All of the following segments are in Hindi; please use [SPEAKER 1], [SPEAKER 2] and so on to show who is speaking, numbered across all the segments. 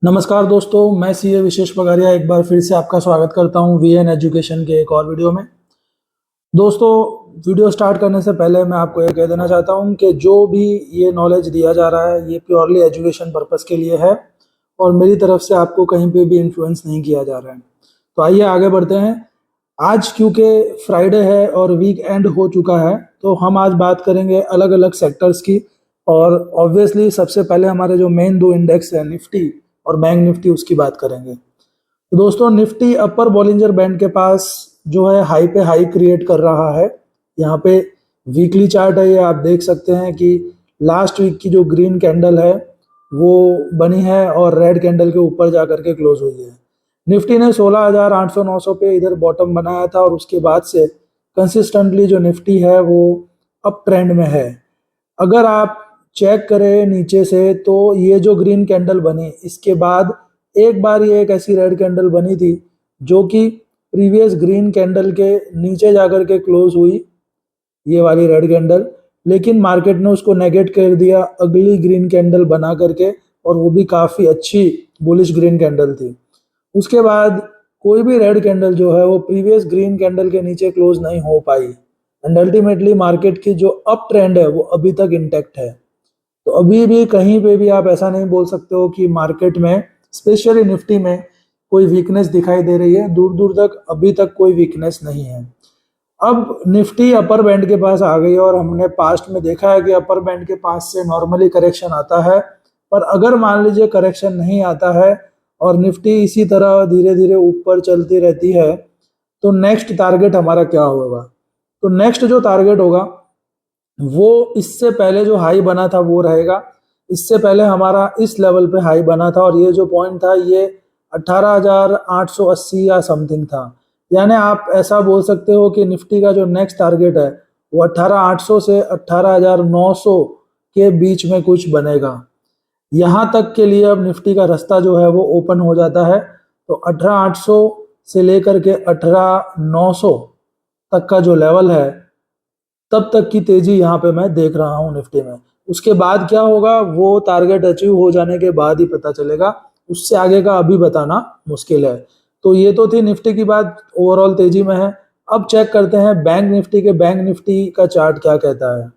[SPEAKER 1] नमस्कार दोस्तों, मैं सीए विशेष पगारिया एक बार फिर से आपका स्वागत करता हूं वीएन एजुकेशन के एक और वीडियो में। दोस्तों, वीडियो स्टार्ट करने से पहले मैं आपको ये कह देना चाहता हूं कि जो भी ये नॉलेज दिया जा रहा है ये प्योरली एजुकेशन पर्पस के लिए है और मेरी तरफ से आपको कहीं पे भी इन्फ्लुएंस नहीं किया जा रहा है। तो आइए आगे बढ़ते हैं। आज क्योंकि फ्राइडे है और वीक एंड हो चुका है तो हम आज बात करेंगे अलग अलग सेक्टर्स की। और ऑब्वियसली सबसे पहले हमारे जो मेन दो इंडेक्स है निफ्टी और बैंक निफ्टी उसकी बात करेंगे। तो दोस्तों, निफ्टी अपर बॉलिंजर बैंड के पास जो है हाई पे हाई क्रिएट कर रहा है। यहाँ पे वीकली चार्ट है, ये आप देख सकते हैं कि लास्ट वीक की जो ग्रीन कैंडल है वो बनी है और रेड कैंडल के ऊपर जा करके क्लोज हुई है। निफ्टी ने 16,800-900 पे इधर बॉटम बनाया था और उसके बाद से कंसिस्टेंटली जो निफ्टी है वो अप ट्रेंड में है। अगर आप चेक करें नीचे से तो ये जो ग्रीन कैंडल बनी इसके बाद एक बार ये एक ऐसी रेड कैंडल बनी थी जो कि प्रीवियस ग्रीन कैंडल के नीचे जाकर के क्लोज हुई, ये वाली रेड कैंडल। लेकिन मार्केट ने उसको नेगेट कर दिया अगली ग्रीन कैंडल बना करके, और वो भी काफ़ी अच्छी बुलिश ग्रीन कैंडल थी। उसके बाद कोई भी रेड कैंडल जो है वो प्रीवियस ग्रीन कैंडल के नीचे क्लोज नहीं हो पाई एंड अल्टीमेटली मार्केट की जो अप ट्रेंड है वो अभी तक इंटैक्ट है। तो अभी भी कहीं पे भी आप ऐसा नहीं बोल सकते हो कि मार्केट में स्पेशली निफ्टी में कोई वीकनेस दिखाई दे रही है। दूर दूर तक अभी तक कोई वीकनेस नहीं है। अब निफ्टी अपर बैंड के पास आ गई और हमने पास्ट में देखा है कि अपर बैंड के पास से नॉर्मली करेक्शन आता है। पर अगर मान लीजिए करेक्शन नहीं आता है और निफ्टी इसी तरह धीरे धीरे ऊपर चलती रहती है तो नेक्स्ट टारगेट हमारा क्या होगा? तो नेक्स्ट जो टारगेट होगा वो इससे पहले जो हाई बना था वो रहेगा। इससे पहले हमारा इस लेवल पे हाई बना था और ये जो पॉइंट था ये 18,880 या समथिंग था। यानी आप ऐसा बोल सकते हो कि निफ्टी का जो नेक्स्ट टारगेट है वो 18,800 से 18,900 के बीच में कुछ बनेगा। यहाँ तक के लिए अब निफ्टी का रास्ता जो है वो ओपन हो जाता है। तो 18,800 से लेकर के 18,900 तक का जो लेवल है तब तक की तेजी यहाँ पे मैं देख रहा हूँ निफ्टी में। उसके बाद क्या होगा वो टारगेट अचीव हो जाने के बाद ही पता चलेगा, उससे आगे का अभी बताना मुश्किल है। तो ये तो थी निफ्टी की बात, ओवरऑल तेजी में है। अब चेक करते हैं बैंक निफ्टी के, बैंक निफ्टी का चार्ट क्या कहता है।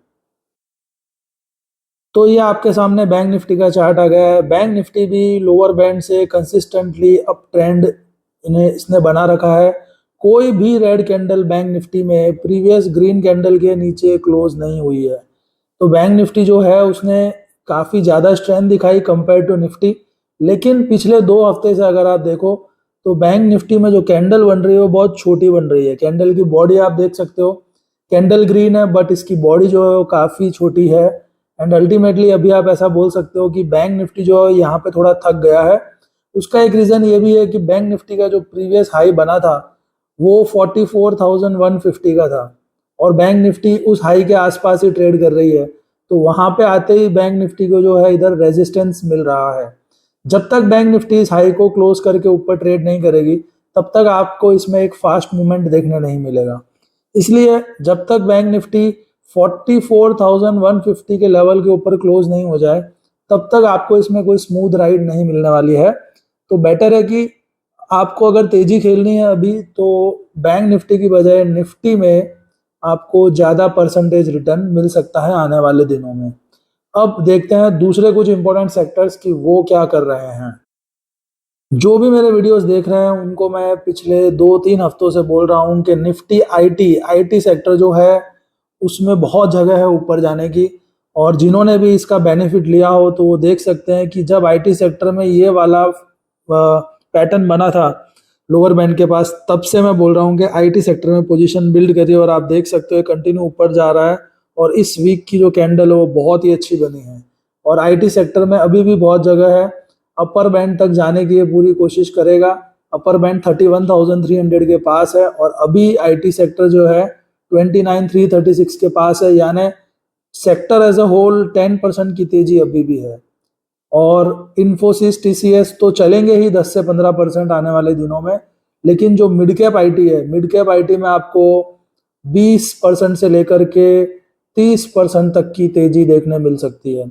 [SPEAKER 1] तो ये आपके सामने बैंक निफ्टी का चार्ट आ गया है। बैंक निफ्टी भी लोअर बैंड से कंसिस्टेंटली अप ट्रेंड इसने बना रखा है। कोई भी रेड कैंडल बैंक निफ्टी में प्रीवियस ग्रीन कैंडल के नीचे क्लोज नहीं हुई है। तो बैंक निफ्टी जो है उसने काफ़ी ज़्यादा स्ट्रेंथ दिखाई कंपेयर टू निफ्टी। लेकिन पिछले 2 हफ्ते से अगर आप देखो तो बैंक निफ्टी में जो कैंडल बन रही है वो बहुत छोटी बन रही है। कैंडल की बॉडी आप देख सकते हो, कैंडल ग्रीन है बट इसकी बॉडी जो है वो काफ़ी छोटी है। एंड अल्टीमेटली अभी आप ऐसा बोल सकते हो कि बैंक निफ्टी जो है यहाँ पे थोड़ा थक गया है। उसका एक रीज़न ये भी है कि बैंक निफ्टी का जो प्रीवियस हाई बना था वो 44,150 का था और बैंक निफ्टी उस हाई के आसपास ही ट्रेड कर रही है। तो वहां पे आते ही बैंक निफ्टी को जो है इधर रेजिस्टेंस मिल रहा है। जब तक बैंक निफ्टी इस हाई को क्लोज करके ऊपर ट्रेड नहीं करेगी तब तक आपको इसमें एक फास्ट मूवमेंट देखने नहीं मिलेगा। इसलिए जब तक बैंक निफ्टी 44,150 के लेवल के ऊपर क्लोज नहीं हो जाए तब तक आपको इसमें कोई स्मूथ राइड नहीं मिलने वाली है। तो बेटर है कि आपको अगर तेजी खेलनी है अभी तो बैंक निफ्टी की बजाय निफ्टी में आपको ज़्यादा परसेंटेज रिटर्न मिल सकता है आने वाले दिनों में। अब देखते हैं दूसरे कुछ इंपॉर्टेंट सेक्टर्स की वो क्या कर रहे हैं। जो भी मेरे वीडियोस देख रहे हैं उनको मैं पिछले 2-3 हफ्तों से बोल रहा हूँ कि निफ्टी आईटी सेक्टर जो है उसमें बहुत जगह है ऊपर जाने की। और जिन्होंने भी इसका बेनिफिट लिया हो तो वो देख सकते हैं कि जब आईटी सेक्टर में ये वाला पैटर्न बना था लोअर बैंड के पास, तब से मैं बोल रहा हूँ कि आईटी सेक्टर में पोजीशन बिल्ड करिए। और आप देख सकते हो कंटिन्यू ऊपर जा रहा है और इस वीक की जो कैंडल है वो बहुत ही अच्छी बनी है। और आईटी सेक्टर में अभी भी बहुत जगह है, अपर बैंड तक जाने की ये पूरी कोशिश करेगा। अपर बैंड 31,300 के पास है और अभी आईटी सेक्टर जो है 29,336 के पास है। यानी सेक्टर एज अ होल 10% की तेजी अभी भी है। और इन्फोसिस टीसीएस तो चलेंगे ही 10 से 15% आने वाले दिनों में। लेकिन जो मिड कैप आईटी है, मिड कैप आईटी में आपको 20% से लेकर के 30% तक की तेजी देखने मिल सकती है।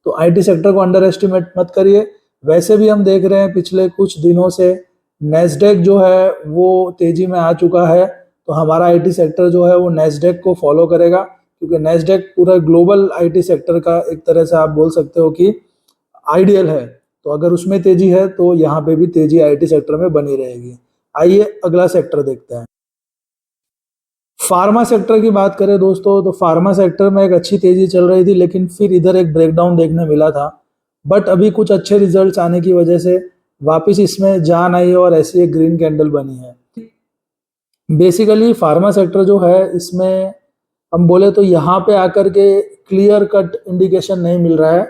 [SPEAKER 1] तो आईटी सेक्टर को अंडर एस्टिमेट मत करिए। वैसे भी हम देख रहे हैं पिछले कुछ दिनों से नेस्डेक जो है वो तेजी में आ चुका है, तो हमारा आईटी सेक्टर जो है वो नेस्डेक को फॉलो करेगा, क्योंकि नेस्डेक पूरा ग्लोबल आईटी सेक्टर का एक तरह से आप बोल सकते हो कि आइडियल है। तो अगर उसमें तेजी है तो यहाँ पे भी तेजी आईटी सेक्टर में बनी रहेगी। आइए अगला सेक्टर देखते हैं। फार्मा सेक्टर की बात करें दोस्तों, तो फार्मा सेक्टर में एक अच्छी तेजी चल रही थी, लेकिन फिर इधर एक ब्रेकडाउन देखने मिला था। बट अभी कुछ अच्छे रिजल्ट्स आने की वजह से वापस इसमें जान आई है और ऐसी एक ग्रीन कैंडल बनी है। बेसिकली फार्मा सेक्टर जो है इसमें हम बोले तो यहाँ पे आकर के क्लियर कट इंडिकेशन नहीं मिल रहा है।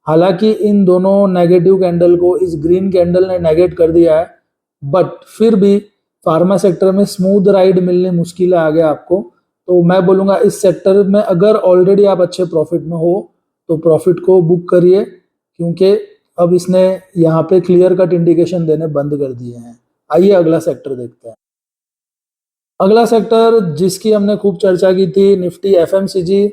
[SPEAKER 1] हालांकि इन दोनों नेगेटिव कैंडल को इस ग्रीन कैंडल ने नेगेट कर दिया है, बट फिर भी फार्मा सेक्टर में स्मूथ राइड मिलने मुश्किल है आगे आपको। तो मैं बोलूँगा इस सेक्टर में अगर ऑलरेडी आप अच्छे प्रॉफिट में हो तो प्रॉफिट को बुक करिए, क्योंकि अब इसने यहाँ पे क्लियर कट इंडिकेशन देने बंद कर दिए हैं। आइए अगला सेक्टर देखते हैं। अगला सेक्टर जिसकी हमने खूब चर्चा की थी, निफ्टी एफएमसीजी।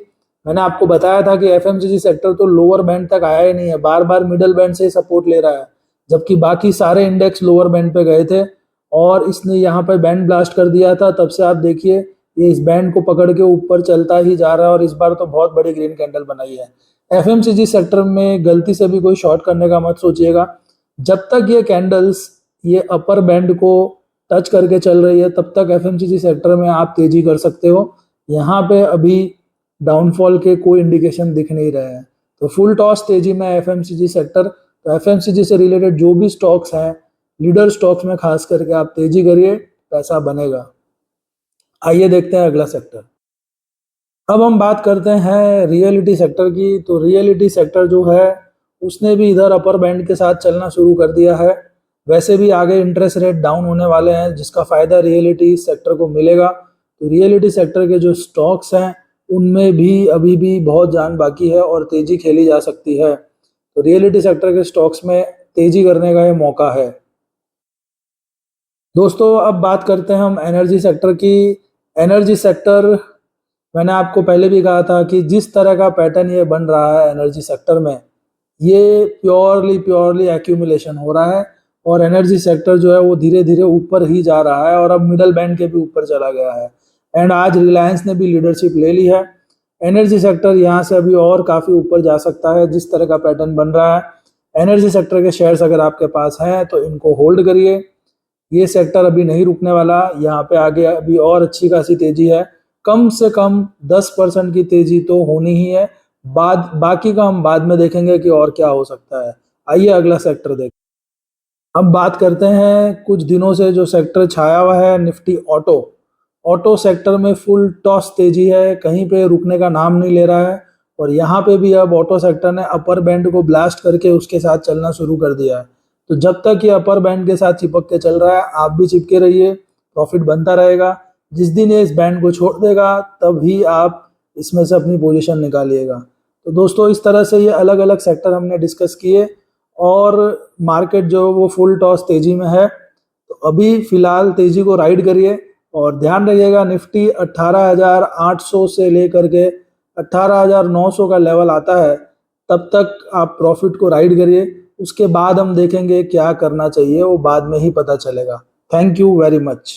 [SPEAKER 1] मैंने आपको बताया था कि एफएमसीजी सेक्टर तो लोअर बैंड तक आया ही नहीं है, बार बार मिडल बैंड से सपोर्ट ले रहा है, जबकि बाकी सारे इंडेक्स लोअर बैंड पे गए थे और इसने यहाँ पर बैंड ब्लास्ट कर दिया था। तब से आप देखिए ये इस बैंड को पकड़ के ऊपर चलता ही जा रहा है और इस बार तो बहुत बड़ी ग्रीन कैंडल बनाई है। एफएमसीजी सेक्टर में गलती से भी कोई शॉर्ट करने का मत सोचिएगा। जब तक ये कैंडल्स ये अपर बैंड को टच करके चल रही है तब तक एफएमसीजी सेक्टर में आप तेजी कर सकते हो। यहाँ पे अभी डाउनफॉल के कोई इंडिकेशन दिख नहीं रहे हैं, तो फुल टॉस तेजी में एफएमसीजी सेक्टर। तो एफएमसीजी से रिलेटेड जो भी स्टॉक्स हैं, लीडर स्टॉक्स में खास करके आप तेजी करिए, पैसा बनेगा। आइए देखते हैं अगला सेक्टर। अब हम बात करते हैं रियलिटी सेक्टर की। तो रियलिटी सेक्टर जो है उसने भी इधर अपर बैंड के साथ चलना शुरू कर दिया है। वैसे भी आगे इंटरेस्ट रेट डाउन होने वाले हैं, जिसका फायदा रियलिटी सेक्टर को मिलेगा। तो रियलिटी सेक्टर के जो स्टॉक्स हैं उनमें भी अभी भी बहुत जान बाकी है और तेजी खेली जा सकती है। तो रियलिटी सेक्टर के स्टॉक्स में तेजी करने का ये मौका है। दोस्तों अब बात करते हैं हम एनर्जी सेक्टर की। एनर्जी सेक्टर मैंने आपको पहले भी कहा था कि जिस तरह का पैटर्न ये बन रहा है एनर्जी सेक्टर में, ये प्योरली एक्यूमुलेशन हो रहा है और एनर्जी सेक्टर जो है वो धीरे धीरे ऊपर ही जा रहा है और अब मिडल बैंड के भी ऊपर चला गया है। एंड आज रिलायंस ने भी लीडरशिप ले ली है। एनर्जी सेक्टर यहाँ से अभी और काफ़ी ऊपर जा सकता है जिस तरह का पैटर्न बन रहा है। एनर्जी सेक्टर के शेयर्स अगर आपके पास हैं तो इनको होल्ड करिए। ये सेक्टर अभी नहीं रुकने वाला, यहाँ पे आगे अभी और अच्छी खासी तेजी है। कम से कम 10% की तेजी तो होनी ही है। बाकी का हम बाद में देखेंगे कि और क्या हो सकता है। आइए अगला सेक्टर देखें। अब बात करते हैं कुछ दिनों से जो सेक्टर छाया हुआ है, निफ्टी ऑटो। ऑटो सेक्टर में फुल टॉस तेजी है, कहीं पे रुकने का नाम नहीं ले रहा है और यहाँ पे भी अब ऑटो सेक्टर ने अपर बैंड को ब्लास्ट करके उसके साथ चलना शुरू कर दिया है। तो जब तक ये अपर बैंड के साथ चिपक के चल रहा है आप भी चिपके रहिए, प्रॉफिट बनता रहेगा। जिस दिन ये इस बैंड को छोड़ देगा तभी आप इसमें से अपनी पोजीशन निकालिएगा। तो दोस्तों इस तरह से ये अलग अलग सेक्टर हमने डिस्कस किए और मार्केट जो वो फुल टॉस तेजी में है। तो अभी फिलहाल तेजी को राइड करिए और ध्यान रखिएगा निफ्टी 18,800 से लेकर के 18,900 का लेवल आता है, तब तक आप प्रॉफिट को राइड करिए। उसके बाद हम देखेंगे क्या करना चाहिए, वो बाद में ही पता चलेगा। Thank you very much.